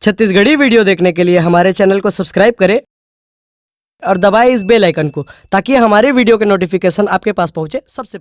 Chhattisgarhi video देखने के लिए हमारे चैनल को सब्सक्राइब करें और दबाएं इस बेल आइकन को ताकि हमारे वीडियो के नोटिफिकेशन आपके पास पहुंचे सबसे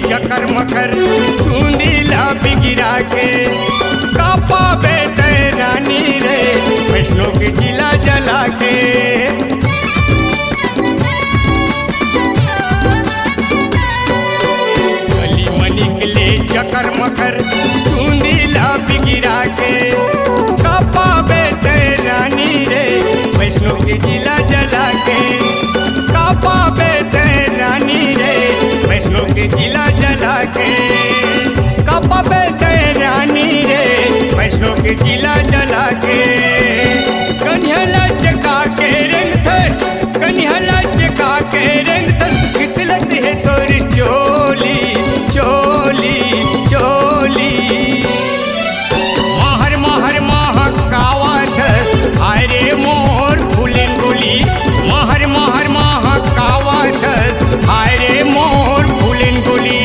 चकर मकर चूंदीला बिगिरा के कापा बेटे रानी रे वैष्णो के जिला जला के गली मनिक ले चकर मकर चूंदीला बिगिरा के कापा बेटे रानी रे वैष्णो के जिला जला के कापा बेटे रानी रे वैष्णो के जिला जला के कापा बेटे रानी रे वैष्णो के जिला जला के कन्हैया चका के रंग थे कन्हैया चका के रंग थे किसलत है तोरी चोली चोली चोली महर महर महकावा थ आय रे मोर फूलन गोली महर महर महकावा थ आय रे मोर फूलन गोली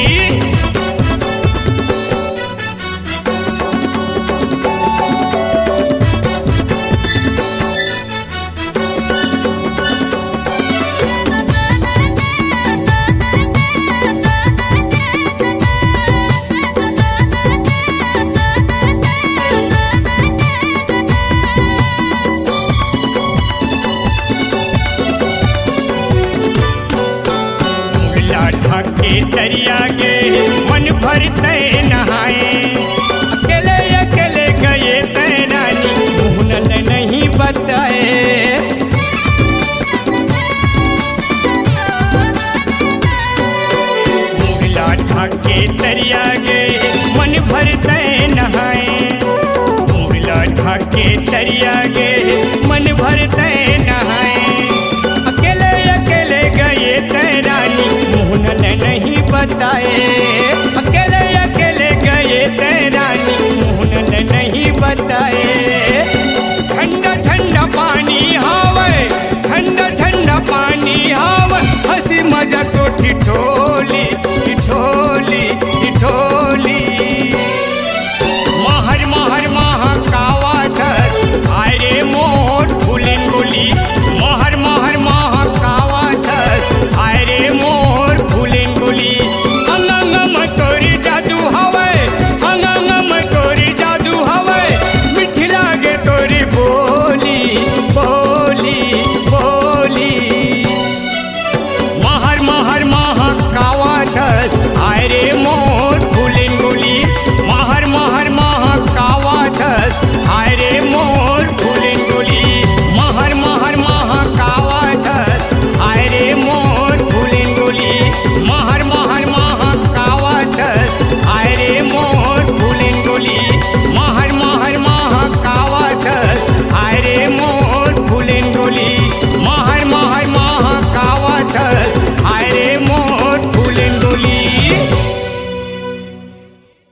के दरिया के मन भर तय नहाए अकेले अकेले गए तय रानी मुहनल नहीं बताए मुगला ढाके दरिया गे मन भर तय नहाए मुगला ढाके दरिया गे मन भर तय नहाए अकेले अकेले गए तय रानी मुहनल नहीं बताए अकेले अकेले गए तय रानी मुहनल नहीं बताए ठंडा ठंडा पानी हावे ठंडा ठंडा पानी हावे हंसी मजा तो ठिठोली ठिठोली ठिठोली महर महर महकावा थ आय रे मोर फूलन गोली महर महर महकावा थ आय रे मोर फूलन गोली अंगंगम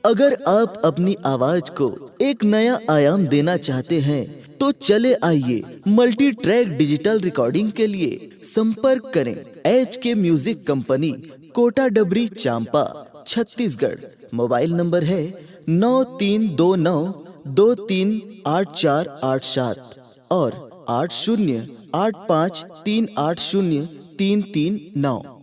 अगर आप अपनी आवाज को एक नया आयाम देना चाहते हैं तो चले आइए मल्टी ट्रैक डिजिटल रिकॉर्डिंग के लिए संपर्क करें HK म्यूजिक कंपनी, कोटा डबरी, चांपा, छत्तीसगढ़। मोबाइल नंबर है 9329238487 और 8085380339।